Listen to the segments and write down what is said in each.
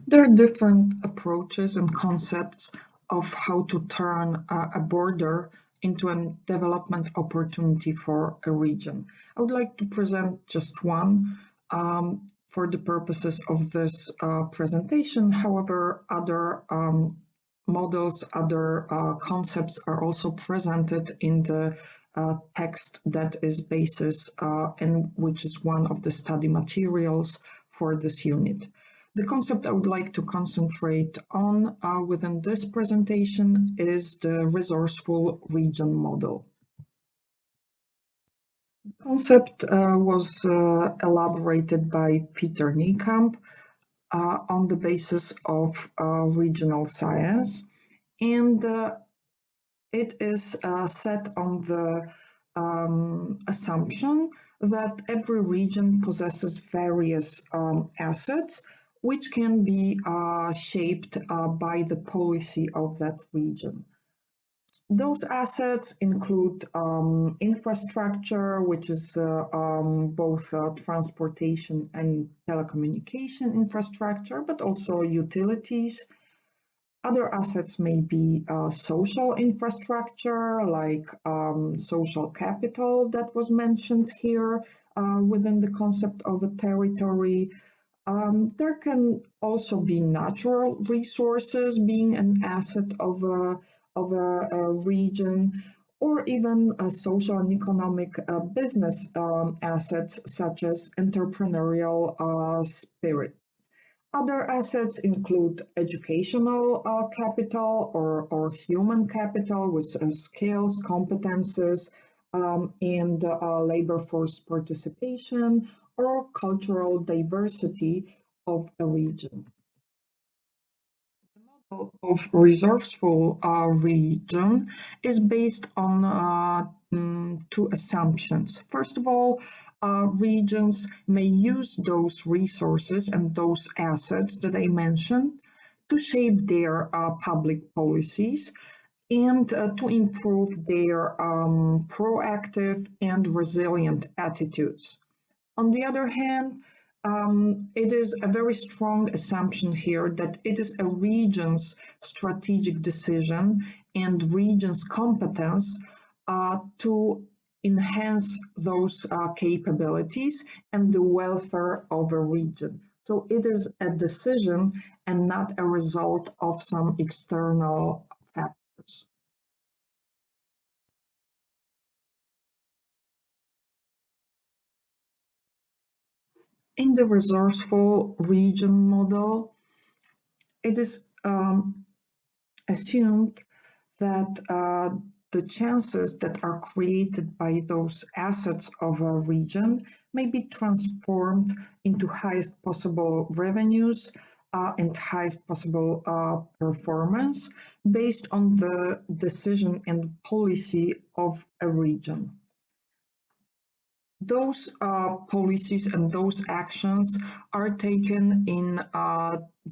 There are different approaches and concepts of how to turn a border into a development opportunity for a region. I would like to present just one for the purposes of this presentation. However, other models, other concepts are also presented in the text that is basis and which is one of the study materials for this unit. The concept I would like to concentrate on within this presentation is the resourceful region model. The concept was elaborated by Peter Niekamp on the basis of regional science, and it is set on the assumption that every region possesses various assets which can be shaped by the policy of that region. Those assets include infrastructure, which is both transportation and telecommunication infrastructure, but also utilities. Other assets may be social infrastructure, like social capital that was mentioned here within the concept of a territory. There can also be natural resources being an asset of a region, or even social and economic business assets such as entrepreneurial spirit. Other assets include educational capital or human capital with skills, competences, and labor force participation, or cultural diversity of a region. The model of resourceful region is based on two assumptions. First of all, regions may use those resources and those assets that I mentioned to shape their public policies and to improve their proactive and resilient attitudes. On the other hand, it is a very strong assumption here that it is a region's strategic decision and region's competence to enhance those capabilities and the welfare of a region. So it is a decision and not a result of some external factors. In the resourceful region model, it is assumed that the chances that are created by those assets of a region may be transformed into highest possible revenues and highest possible performance based on the decision and policy of a region. Those policies and those actions are taken in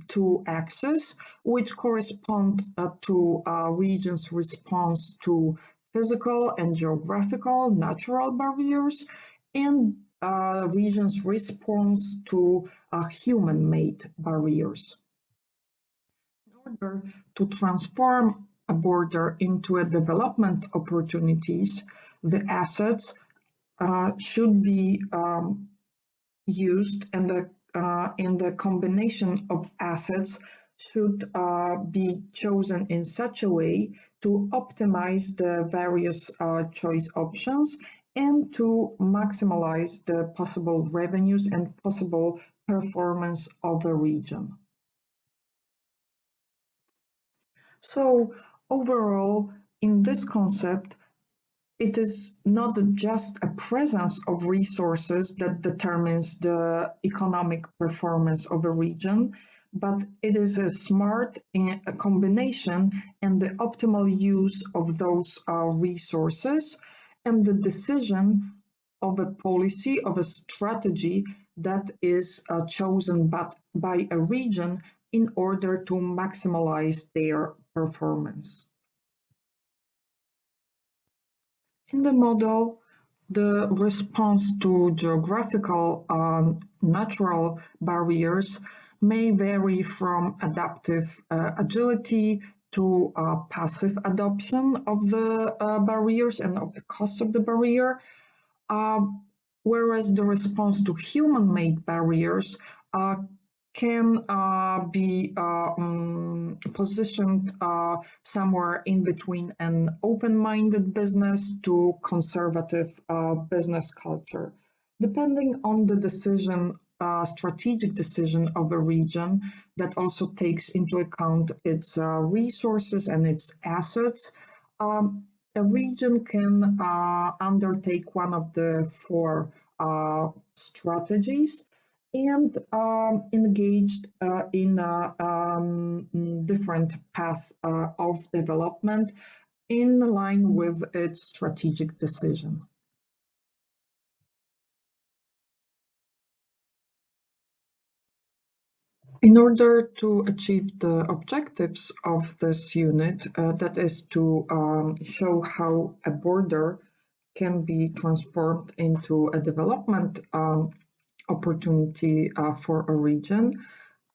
two axes, which correspond to regions' response to physical and geographical natural barriers and regions' response to human-made barriers. In order to transform a border into a development opportunities, the assets should be used, and the combination of assets should be chosen in such a way to optimize the various choice options and to maximize the possible revenues and possible performance of a region. So overall, in this concept, it is not just a presence of resources that determines the economic performance of a region, but it is a smart combination and the optimal use of those resources and the decision of a policy, of a strategy that is chosen by a region in order to maximize their performance. In the model, the response to geographical natural barriers may vary from adaptive agility to passive adoption of the barriers and of the cost of the barrier, whereas the response to human-made barriers can be positioned somewhere in between an open-minded business to conservative business culture. Depending on the decision, strategic decision of a region that also takes into account its resources and its assets, a region can undertake one of the four strategies and engaged in a different path of development in line with its strategic decision. In order to achieve the objectives of this unit, that is to show how a border can be transformed into a development opportunity for a region,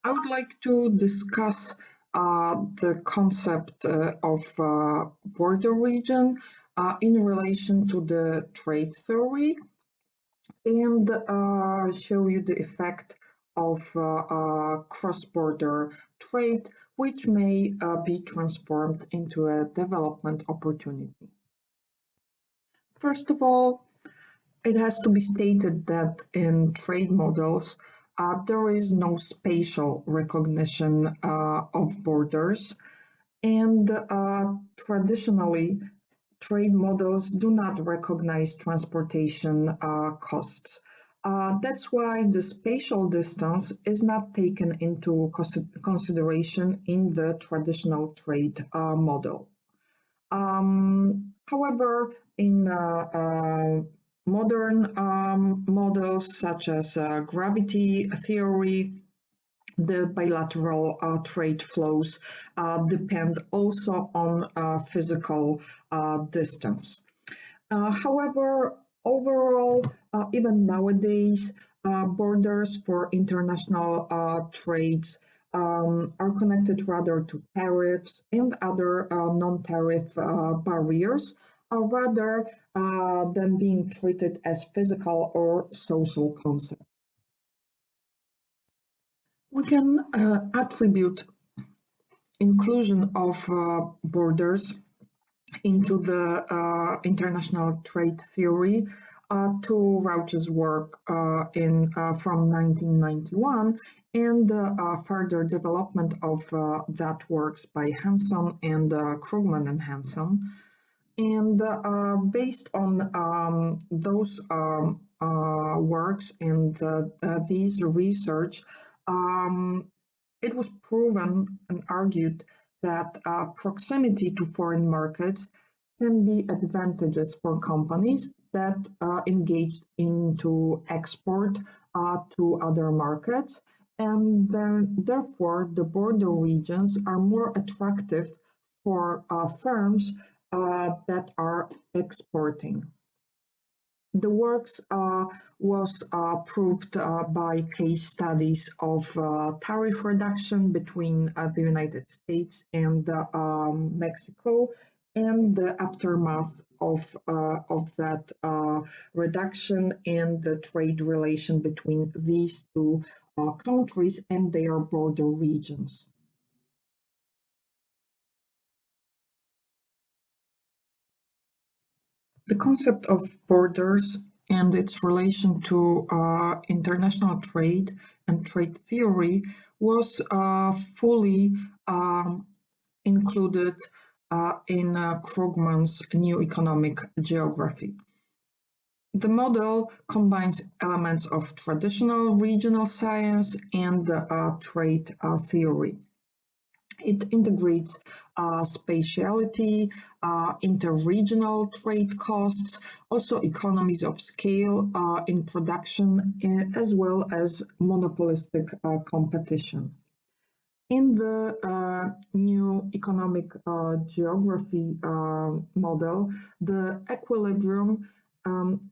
I would like to discuss the concept of border region in relation to the trade theory and show you the effect of cross-border trade, which may be transformed into a development opportunity. First of all, it has to be stated that in trade models, there is no spatial recognition of borders, and traditionally, trade models do not recognize transportation costs. That's why the spatial distance is not taken into consideration in the traditional trade model. However, in modern models such as gravity theory, the bilateral trade flows depend also on physical distance. However, overall, even nowadays, borders for international trades are connected rather to tariffs and other non-tariff barriers, rather than being treated as physical or social concepts. We can attribute inclusion of borders into the international trade theory to Rauch's work from 1991 and further development of that works by Hanson and Krugman and Hanson. And based on those works and these research, it was proven and argued that proximity to foreign markets can be advantageous for companies that engage into export to other markets, and then therefore the border regions are more attractive for firms that are exporting. The works was proved by case studies of tariff reduction between the United States and Mexico, and the aftermath of that reduction and the trade relation between these two countries and their border regions. The concept of borders and its relation to international trade and trade theory was fully included in Krugman's New Economic Geography. The model combines elements of traditional regional science and trade theory. It integrates spatiality, interregional trade costs, also economies of scale in production, as well as monopolistic competition. In the new economic geography model, the equilibrium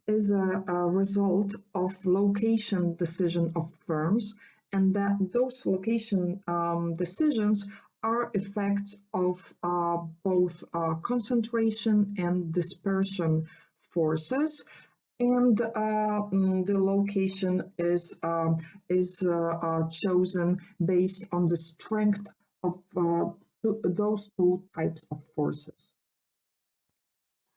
is a result of location decision of firms and that those location decisions are effects of both concentration and dispersion forces, and the location is chosen based on the strength of those two types of forces.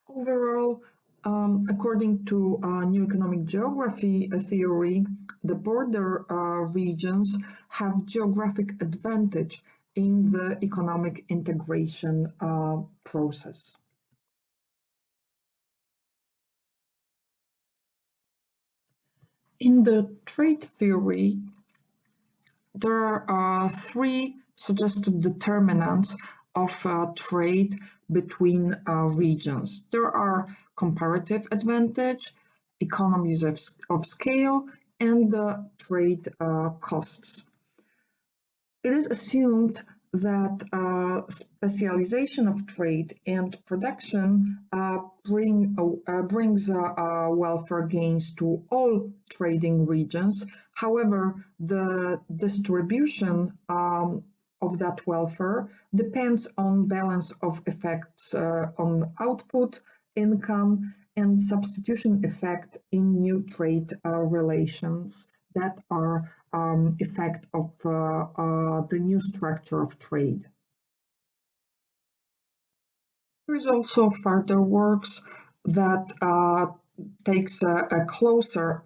Overall, according to new economic geography theory, the border regions have geographic advantage in the economic integration process. In the trade theory, there are three suggested determinants of trade between regions. There are comparative advantage, economies of scale, and trade costs. It is assumed that specialization of trade and production brings welfare gains to all trading regions. However, the distribution of that welfare depends on balance of effects on output, income, and substitution effect in new trade relations that are effect of the new structure of trade. There is also further works that takes a closer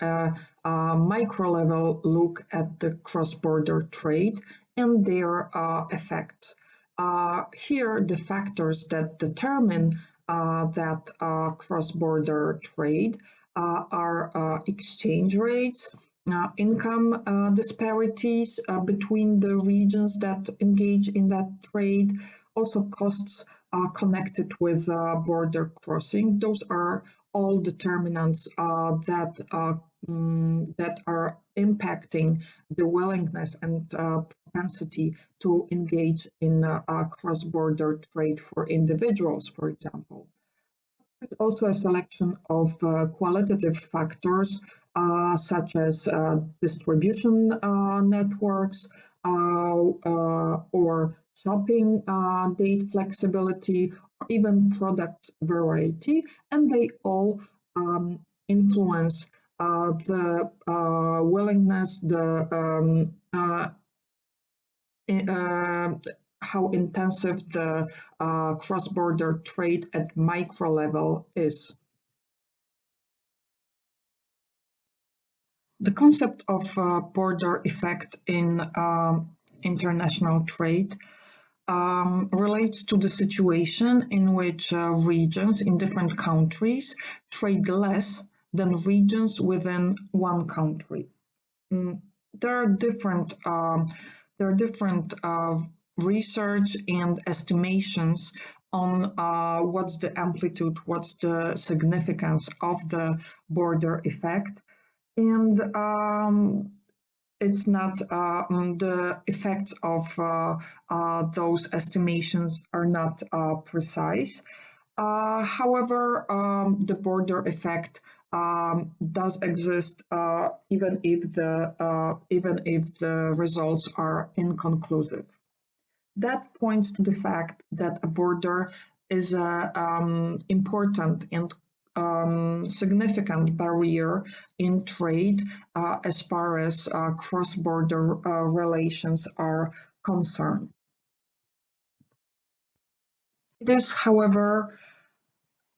micro-level look at the cross-border trade and their effects. Here, the factors that determine that cross-border trade are exchange rates, income disparities between the regions that engage in that trade, also costs connected with border crossing. Those are all determinants that are impacting the willingness and propensity to engage in cross-border trade for individuals, for example. There's also a selection of qualitative factors such as distribution networks or shopping date flexibility, or even product variety, and they all influence the willingness, how intensive the cross-border trade at micro level is. The concept of border effect in international trade relates to the situation in which regions in different countries trade less than regions within one country. There are different research and estimations on what's the amplitude, what's the significance of the border effect, and it's not the effects of those estimations are not precise. However, the border effect does exist even if the results are inconclusive. That points to the fact that a border is an important and significant barrier in trade as far as cross-border relations are concerned. It is, however,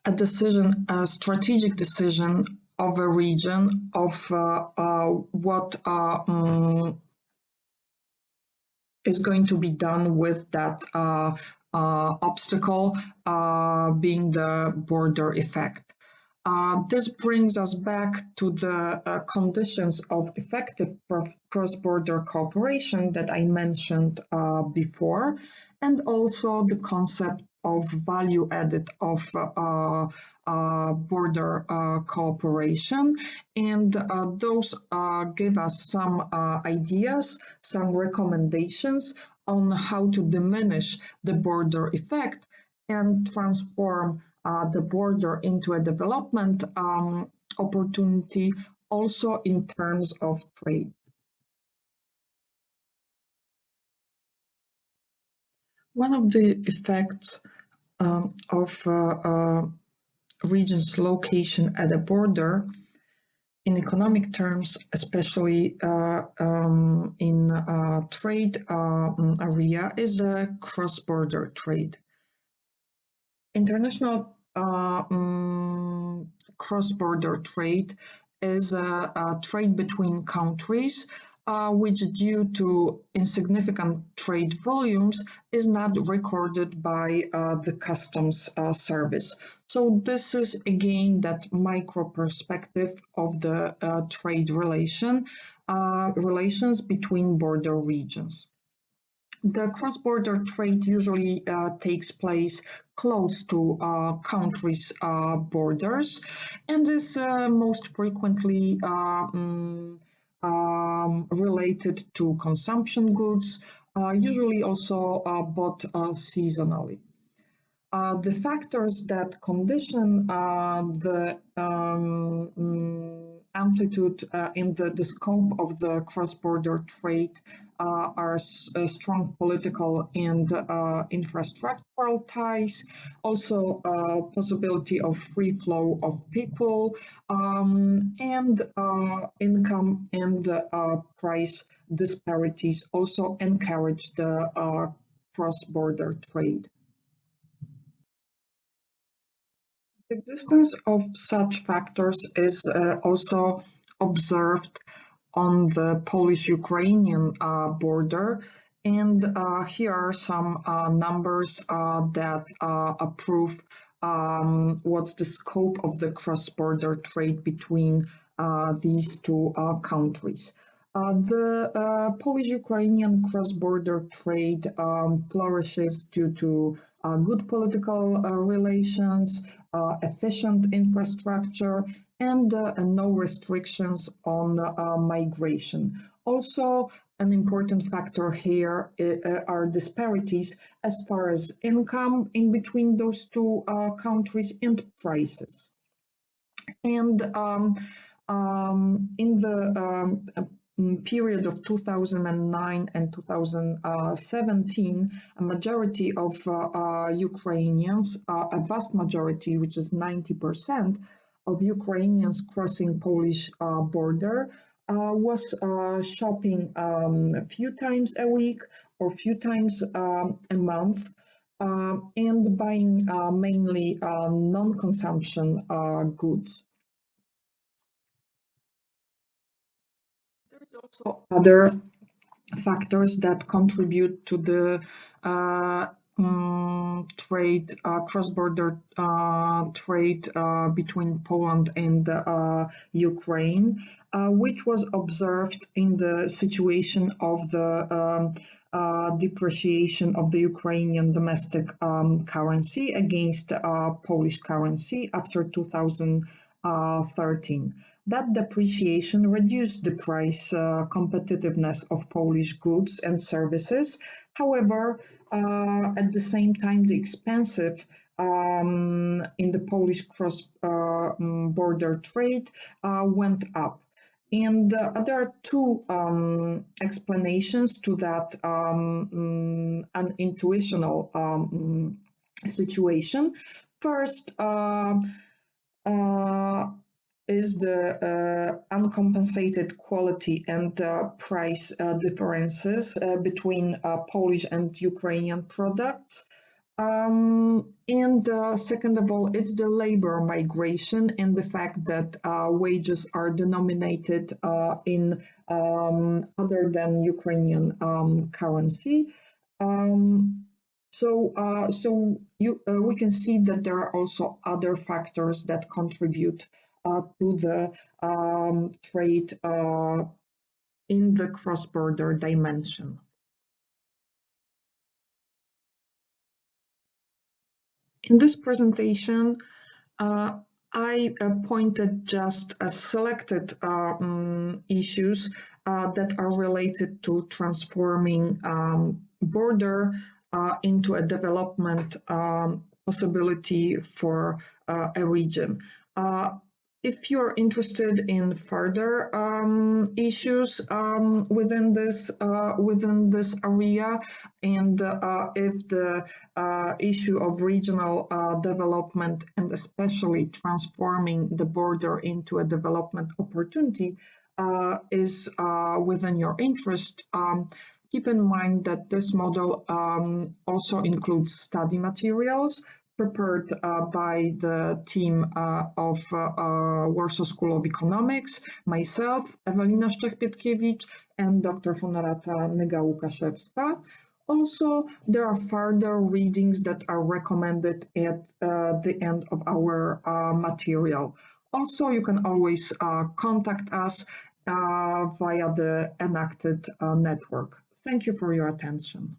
a strategic decision of a region of what is going to be done with that obstacle being the border effect. This brings us back to the conditions of effective cross-border cooperation that I mentioned before, and also the concept of value added of border cooperation. And those give us some ideas, some recommendations on how to diminish the border effect and transform the border into a development opportunity also in terms of trade. One of the effects of region's location at a border in economic terms, especially in trade area, is a cross-border trade. International cross-border trade is a trade between countries which, due to insignificant trade volumes, is not recorded by the customs service. So this is again that micro perspective of the trade relations between border regions. The cross-border trade usually takes place close to countries' borders and is most frequently related to consumption goods, usually also bought seasonally. The factors that condition the amplitude in the scope of the cross-border trade are strong political and infrastructural ties, also possibility of free flow of people, and income and price disparities also encourage the cross-border trade. The existence of such factors is also observed on the Polish-Ukrainian border, and here are some numbers that prove what's the scope of the cross-border trade between these two countries. The Polish-Ukrainian cross-border trade flourishes due to good political relations, efficient infrastructure, and no restrictions on migration. Also, an important factor here are disparities as far as income in between those two countries and prices. And in the period of 2009 and 2017, a majority of Ukrainians, a vast majority, which is 90% of Ukrainians crossing Polish border, was shopping a few times a week or few times a month, and buying mainly non-consumption goods. There's also other factors that contribute to the trade, cross-border trade between Poland and Ukraine, which was observed in the situation of the depreciation of the Ukrainian domestic currency against Polish currency after 2013. That depreciation reduced the price competitiveness of Polish goods and services. However, at the same time, the expensive in the Polish cross-border trade went up. And there are two explanations to that unintuitional situation. First, is the uncompensated quality and price differences between Polish and Ukrainian products. And second of all, it's the labor migration and the fact that wages are denominated in other than Ukrainian currency. We can see that there are also other factors that contribute to the trade in the cross-border dimension. In this presentation, I pointed just a selected issues that are related to transforming border into a development possibility for a region. If you're interested in further issues within this area, and if the issue of regional development and especially transforming the border into a development opportunity is within your interest, keep in mind that this model also includes study materials prepared by the team of Warsaw School of Economics, myself, Ewelina Szczech-Pietkiewicz, and Dr. Honorata Nyga-Łukaszewska. Also, there are further readings that are recommended at the end of our material. Also, you can always contact us via the Enacted network. Thank you for your attention.